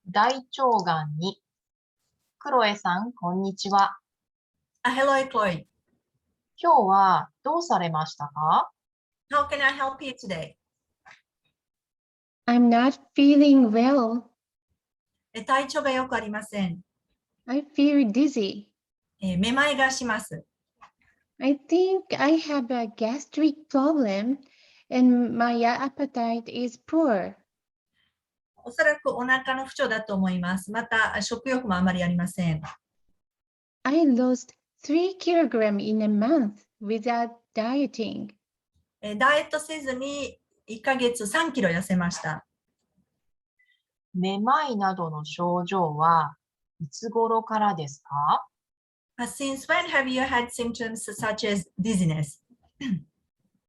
大腸がん2。クロエさん、こんにちは。Hello, Chloe. 今日はどうされましたか？ How can I help you today? I'm not feeling well. 体調が良くありません。I feel dizzy. めまいがします。I think I have a gastric problem and my appetite is poor. おそらくお腹の不調だと思います。また、食欲もあまりありません。I lost 3 kilograms in a month without dieting. ダイエットせずに1ヶ月3キロ痩せました。めまいなどの症状はいつ頃からですか？ Since when have you had symptoms such as dizziness?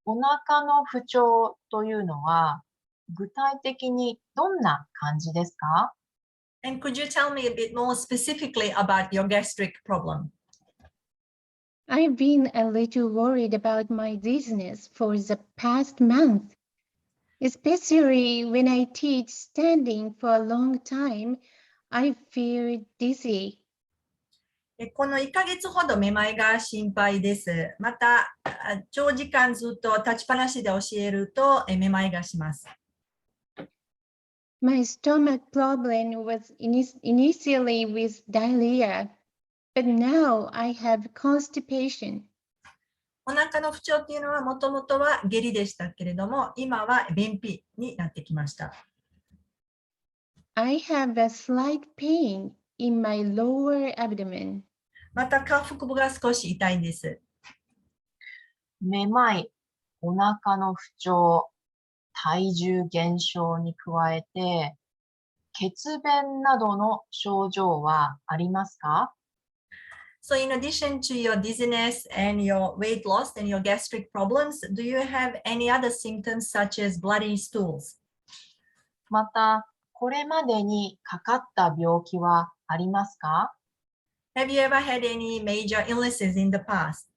お腹の不調というのは具体的にどんな感じですか？ And could you tell me a bit more specifically about your gastric problem? I've been a little worried about my dizziness for the past month, especially when I teach standing for a long time. I feel dizzy. この1ヶ月ほどめまいが心配です。また、長時間ずっと立ちっぱなしで教えるとめまいがします。My stomach problem was initially with diarrhea, but now I have constipation. お腹の不調っていうのはもともとは下痢でしたけれども、今は便秘になってきました。I have a slight pain in my lower abdomen. また下腹部が少し痛いんです。めまい、お腹の不調、体重減少に加えて、血便などの症状はありますか？ So in addition to your dizziness and your weight loss and your gastric problems, do you have any other symptoms such as bloody stools? また、これまでにかかった病気はありますか？ Have you ever had any major illnesses in the past?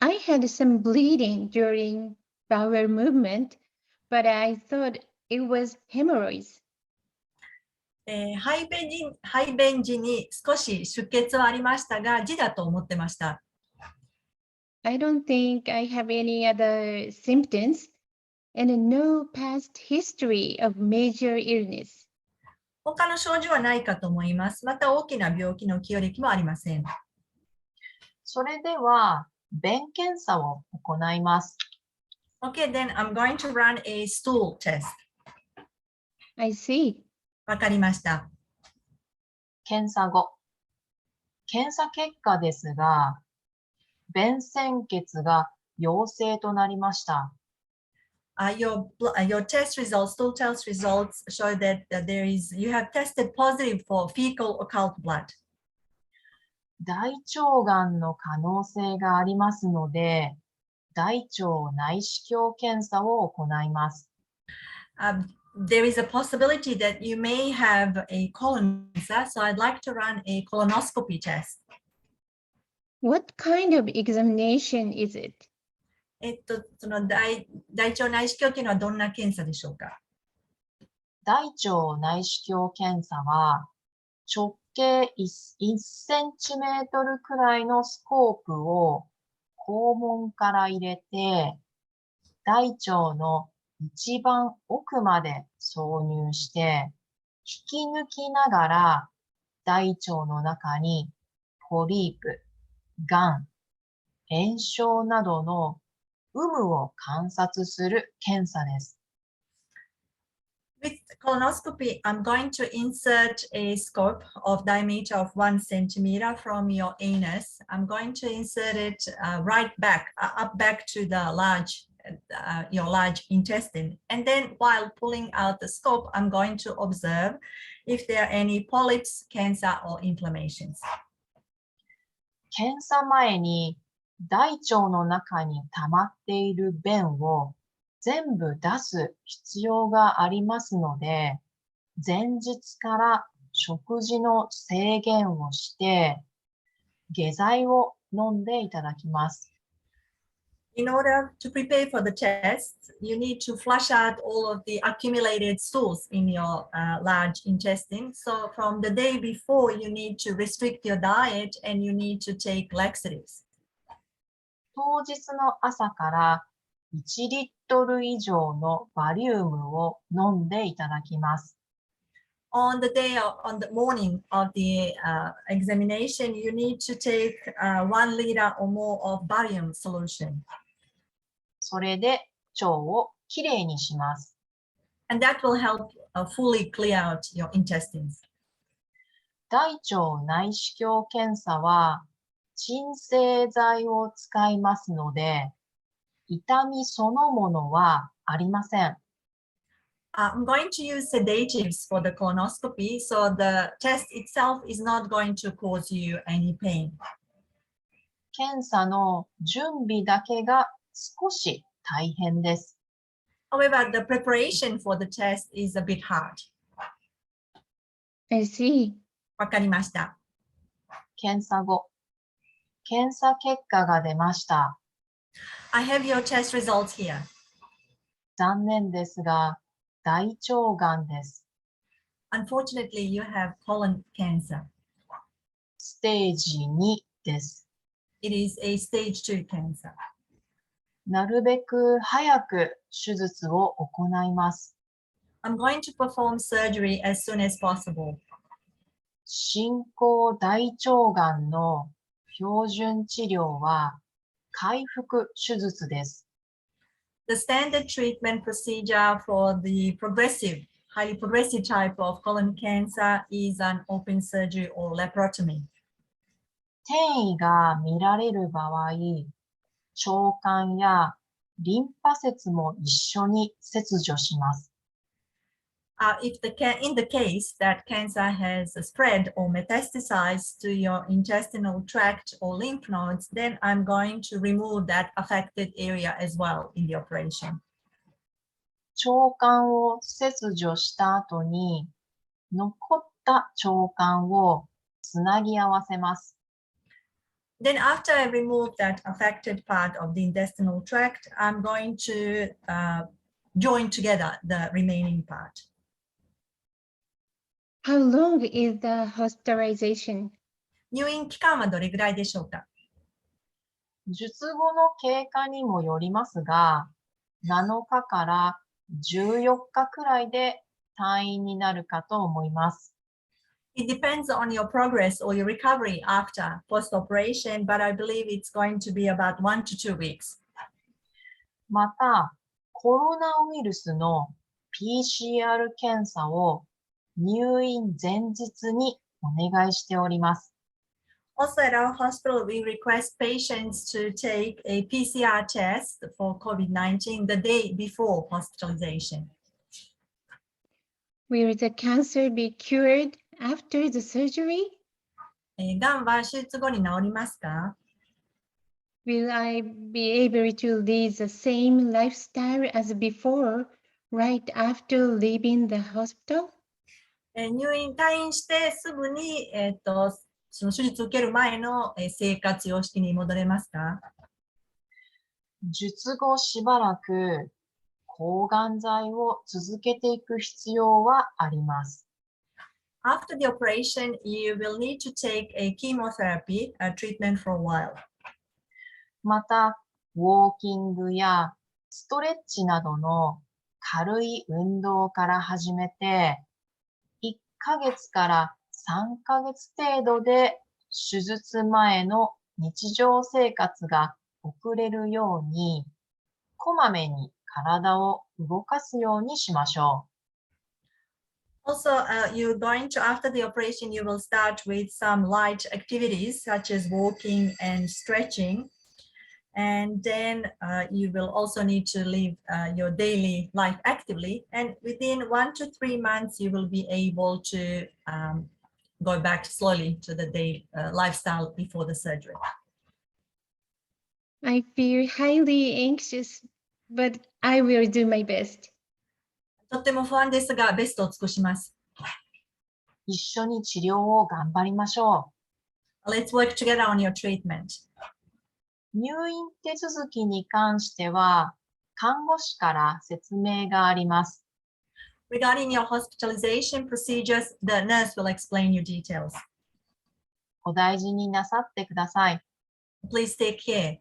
I had some bleeding during bowel movement, but I thought it was hemorrhoids. 排便時に少し出血はありましたが、痔だと思ってました。I don't think I have any other symptoms and no past history of major illness. 他の症状はないかと思います。また大きな病気の記憶もありません。それでは、便検査を行います。Okay, then I'm going to run a stool test. I see. わかりました。検査後。検査結果ですが、便潜血が陽性となりました。Your test results, stool test results show that you have tested positive for fecal occult blood. 大腸がんの可能性がありますので、大腸内視鏡検査を行います。There is a possibility that you may have a colon cancer, so I'd like to run a colonoscopy test. What kind of examination is it? その大腸内視鏡というのはどんな検査でしょうか？大腸内視鏡検査は、直径1センチメートルくらいのスコープを肛門から入れて、大腸の一番奥まで挿入して、引き抜きながら大腸の中にポリープ、がん、炎症などの有無を観察する検査です。With colonoscopy, I'm going to insert a scope of diameter of 1 centimeter from your anus. I'm going to insert it right back, up back to the your large intestine. And then while pulling out the scope, I'm going to observe if there are any polyps, cancer, or inflammations. 検査前に大腸の中に溜まっている便を全部出す必要がありますので、前日から食事の制限をして、下剤を飲んでいただきます。In order to prepare for the test, you need to flush out all of the accumulated stools in your large intestine. So from the day before, you need to restrict your diet and you need to take laxatives. 当日の朝から1リットル以上のバリウムを飲んでいただきます。On the morning of the examination, you need to take 1 liter or more of barium solution. それで腸をきれいにします。And that will help fully clear out your intestines. 大腸内視鏡検査は鎮静剤を使いますので、痛みそのものはありません。I'm going to use sedatives for the colonoscopy, so the test itself is not going to cause you any pain. 検査の準備だけが少し大変です。However, the preparation for the test is a bit hard. I see. わかりました。検査後、検査結果が出ました。I have your test results here. 残念ですが、大腸がんです。Unfortunately, you have colon cancer. ステージ2です。It is a stage 2 cancer. なるべく早く手術を行います。I'm going to perform surgery as soon as possible. 進行大腸がんの標準治療は開腹手術です。The standard treatment procedure for the highly progressive type of colon cancer is an open surgery or laparotomy. 転移が見られる場合、腸管やリンパ節も一緒に切除します。In the case that cancer has spread or metastasized to your intestinal tract or lymph nodes, then I'm going to remove that affected area as well in the operation. 腸管を切除した後に、残った腸管をつなぎ合わせます。Then after I remove that affected part of the intestinal tract, I'm going to join together the remaining part. How long is the hospitalization? 入院期間はどれぐらいでしょうか？術後の経過にもよりますが、7日から14日くらいで退院になるかと思います。It depends on your progress or your recovery after post-operation, but I believe it's going to be about 1 to 2 weeks. また、コロナウイルスの PCR 検査を入院前日にお願いしております。Also at our hospital, we request patients to take a PCR test for COVID-19 the day before hospitalization. Will the cancer be cured after the surgery? がんは手術後に治りますか？ Will I be able to lead the same lifestyle as before, right after leaving the hospital? 退院してすぐに、その手術を受ける前の生活様式に戻れますか？術後しばらく抗がん剤を続けていく必要はあります。After the operation, you will need to take a chemotherapy treatment for a while. また、ウォーキングやストレッチなどの軽い運動から始めて、1ヶ月から3ヶ月程度で手術前の日常生活が送れるように、こまめに体を動かすようにしましょう。Also, after the operation, you will start with some light activities such as walking and stretching. And then you will also need to live your daily life actively. And within 1 to 3 months, you will be able to go back slowly to the day lifestyle before the surgery. I feel highly anxious, but I will do my best. とっても不安ですが、ベストを尽くします。一緒に治療を頑張りましょう。Let's work together on your treatment. 入院手続きに関しては、看護師から説明があります。Regarding your hospitalization procedures, the nurse will explain you details. お大事になさってください。Please take care.